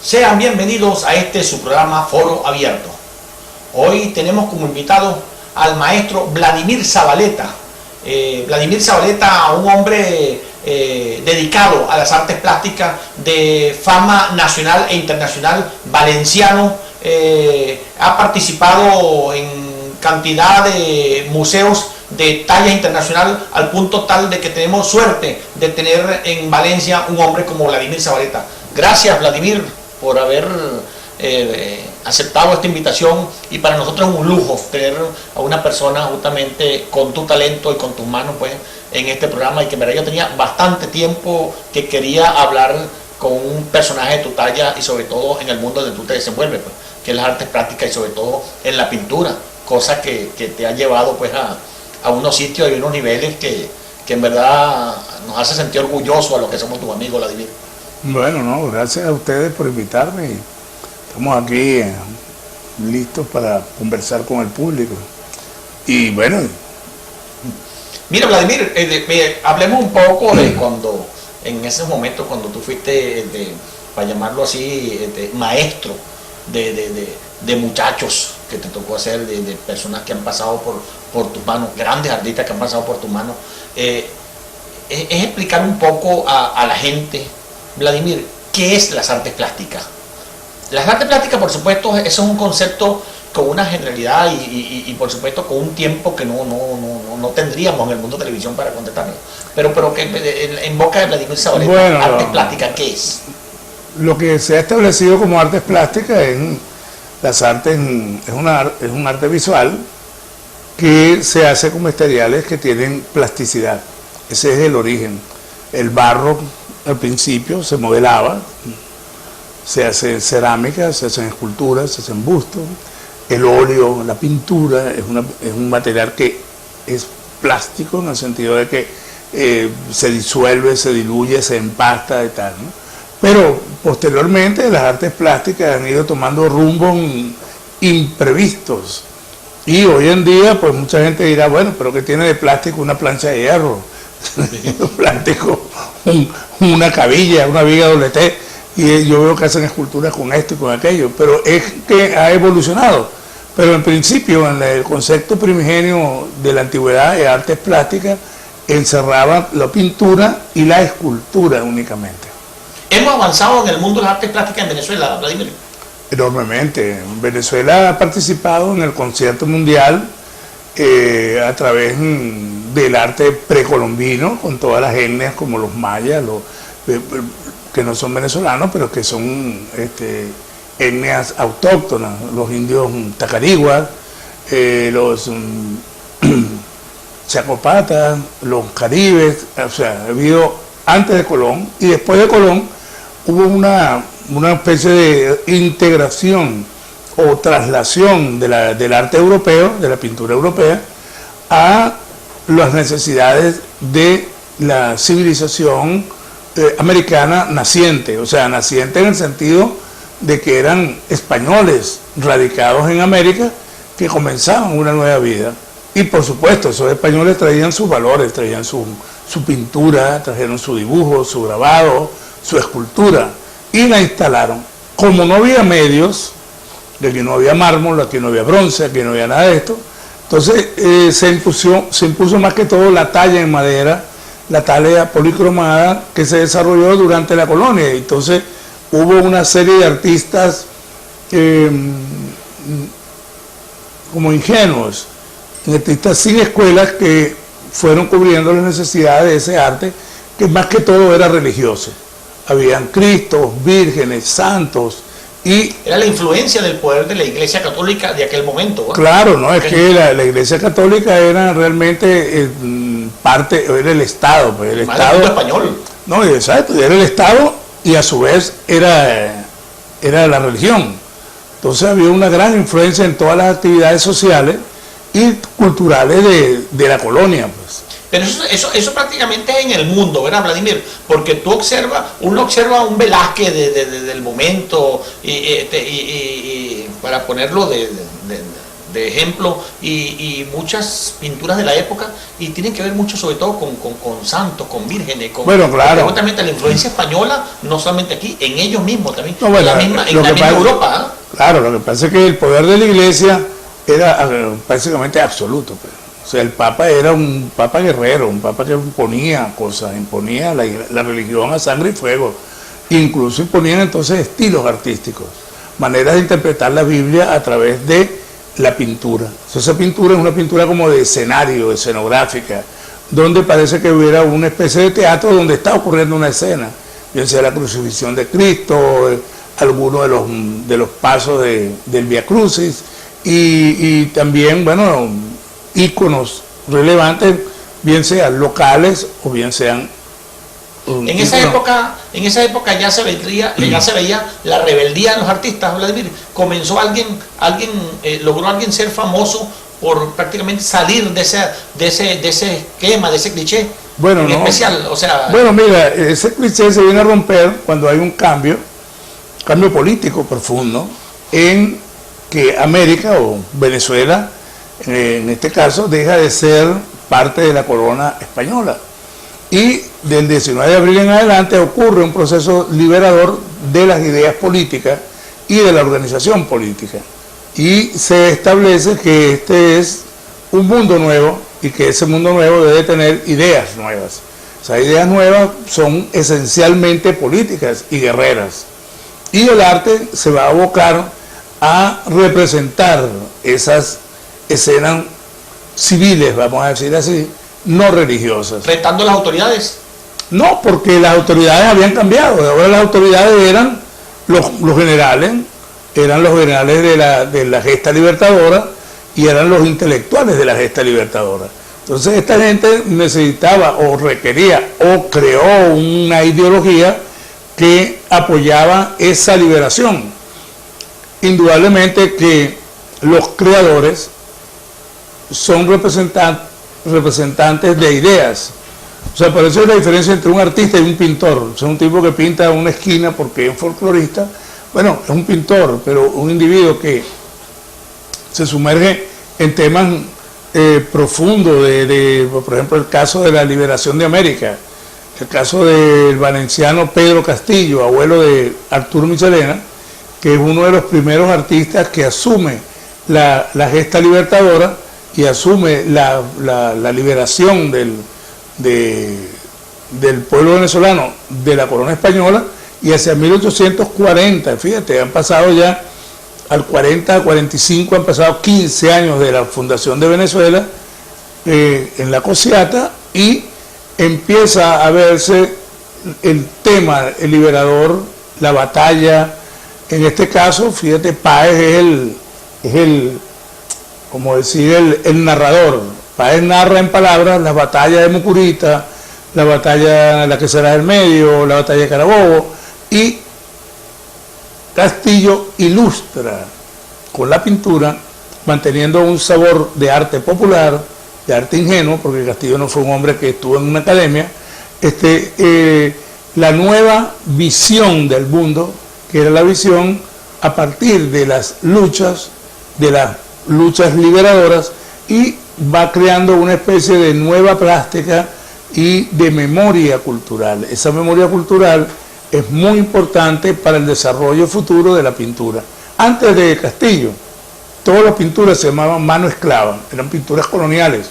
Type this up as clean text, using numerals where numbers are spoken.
Sean bienvenidos a este su programa Foro Abierto. Hoy tenemos como invitado al maestro Vladimir Zavaleta. Vladimir Zavaleta, un hombre dedicado a las artes plásticas de fama nacional e internacional, valenciano. Ha participado en cantidad de museos de talla internacional, al punto tal de que tenemos suerte de tener en Valencia un hombre como Vladimir Zavaleta. Gracias, Vladimir, por haber aceptado esta invitación, y para nosotros es un lujo tener a una persona justamente con tu talento y con tus manos pues en este programa, y que en verdad yo tenía bastante tiempo que quería hablar con un personaje de tu talla, y sobre todo en el mundo donde tú te desenvuelves, pues, que es las artes plásticas, y sobre todo en la pintura, cosa que te ha llevado pues a unos sitios y unos niveles que en verdad nos hace sentir orgullosos a los que somos tus amigos, Vladimir. Bueno, no, gracias a ustedes por invitarme. Estamos aquí listos para conversar con el público. Y bueno. Mira, Vladimir, hablemos un poco de cuando, en esos momentos, cuando tú fuiste, para llamarlo así, maestro de muchachos que te tocó hacer, de personas que han pasado por tus manos, grandes artistas que han pasado por tus manos. Es explicar un poco a la gente, Vladimir, ¿qué es las artes plásticas? Las artes plásticas, por supuesto, eso es un concepto con una generalidad y por supuesto con un tiempo que no tendríamos en el mundo de televisión para contestarlo. Pero que en boca de Vladimir Zavaleta, bueno, artes plásticas, ¿qué es? Lo que se ha establecido como artes plásticas las artes es un arte visual que se hace con materiales que tienen plasticidad. Ese es el origen. El barro al principio se modelaba, se hace cerámica, se hacen esculturas, se hacen bustos. El óleo, la pintura, es un material que es plástico en el sentido de que se disuelve, se diluye, se empasta y tal, ¿no? Pero posteriormente las artes plásticas han ido tomando rumbos imprevistos. Y hoy en día, pues mucha gente dirá, bueno, pero ¿qué tiene de plástico una plancha de hierro? Plástico, una cabilla, una viga doble T, y yo veo que hacen esculturas con esto y con aquello, pero es que ha evolucionado. Pero en principio, en el concepto primigenio de la antigüedad de artes plásticas, encerraba la pintura y la escultura únicamente. ¿Hemos avanzado en el mundo de las artes plásticas en Venezuela, Vladimir? Enormemente. Venezuela ha participado en el concierto mundial a través del arte precolombino, con todas las etnias como los mayas, que no son venezolanos, pero que son etnias autóctonas, los indios tacariguas, los chacopatas, los caribes. O sea, ha habido antes de Colón y después de Colón hubo una especie de integración o traslación del arte europeo, de la pintura europea, a las necesidades de la civilización americana naciente, o sea, naciente en el sentido de que eran españoles radicados en América que comenzaban una nueva vida. Y por supuesto, esos españoles traían sus valores, traían su pintura, trajeron su dibujo, su grabado, su escultura, y la instalaron. Como no había medios, de aquí no había mármol, aquí no había bronce, aquí no había nada de esto, entonces se impuso más que todo la talla en madera, la talla policromada que se desarrolló durante la colonia. Entonces hubo una serie de artistas como ingenuos, artistas sin escuelas, que fueron cubriendo las necesidades de ese arte, que más que todo era religioso. Habían cristos, vírgenes, santos. Y era la influencia del poder de la Iglesia Católica de aquel momento, ¿no? Claro, no, es que la Iglesia Católica era realmente parte, era el Estado, pues el Estado español. No, exacto, era el Estado y a su vez era la religión. Entonces había una gran influencia en todas las actividades sociales y culturales de la colonia, pues. Pero eso prácticamente es en el mundo, ¿verdad, Vladimir? Porque uno observa a un Velázquez del momento, y para ponerlo de ejemplo, y muchas pinturas de la época, y tienen que ver mucho sobre todo con santos, con vírgenes, bueno, claro, justamente la influencia española, no solamente aquí, en ellos mismos también, no, bueno, en la misma Europa. Claro, lo que pasa es que el poder de la Iglesia era básicamente absoluto, pues. O sea, el Papa era un Papa guerrero, un Papa que imponía cosas, imponía la religión a sangre y fuego, incluso imponían entonces estilos artísticos, maneras de interpretar la Biblia a través de la pintura. Entonces, esa pintura es una pintura como de escenario, escenográfica, donde parece que hubiera una especie de teatro donde está ocurriendo una escena, bien sea la crucifixión de Cristo, alguno de los pasos del Via Crucis, y también, bueno, íconos relevantes, bien sean locales o bien sean en esa época ya se veía la rebeldía de los artistas, Vladimir. Comenzó logró alguien ser famoso por prácticamente salir de ese esquema, de ese cliché. Bueno, en especial, o sea, bueno, mira, ese cliché se viene a romper cuando hay un cambio político profundo en que América o Venezuela, en este caso, deja de ser parte de la corona española. Y del 19 de abril en adelante ocurre un proceso liberador de las ideas políticas y de la organización política. Y se establece que este es un mundo nuevo y que ese mundo nuevo debe tener ideas nuevas. Esas ideas nuevas son esencialmente políticas y guerreras. Y el arte se va a abocar a representar esas escenas civiles, vamos a decir así, no religiosas. ¿Retando a las autoridades? No, porque las autoridades habían cambiado. Ahora las autoridades eran los generales, de la gesta libertadora y eran los intelectuales de la gesta libertadora. Entonces esta gente necesitaba o requería o creó una ideología que apoyaba esa liberación. Indudablemente que los creadores son representantes de ideas. O sea, por eso es la diferencia entre un artista y un pintor. O sea, un tipo que pinta una esquina porque es folclorista, bueno, es un pintor, pero un individuo que se sumerge en temas profundos, por ejemplo, el caso de la liberación de América, el caso del valenciano Pedro Castillo, abuelo de Arturo Michelena, que es uno de los primeros artistas que asume la gesta libertadora y asume la liberación del pueblo venezolano de la corona española, y hacia 1840, fíjate, han pasado ya al 40, 45, han pasado 15 años de la fundación de Venezuela en la Cociata, y empieza a verse el tema, el liberador, la batalla. En este caso, fíjate, Páez es el como decir, el narrador. Páez narra en palabras las batallas de Mucurita, la batalla de la Quesada del Medio, la batalla de Carabobo, y Castillo ilustra con la pintura, manteniendo un sabor de arte popular, de arte ingenuo, porque Castillo no fue un hombre que estuvo en una academia, la nueva visión del mundo, que era la visión a partir de las luchas liberadoras, y va creando una especie de nueva plástica y de memoria cultural. Esa memoria cultural es muy importante para el desarrollo futuro de la pintura. Antes de Castillo, todas las pinturas se llamaban mano esclava, eran pinturas coloniales.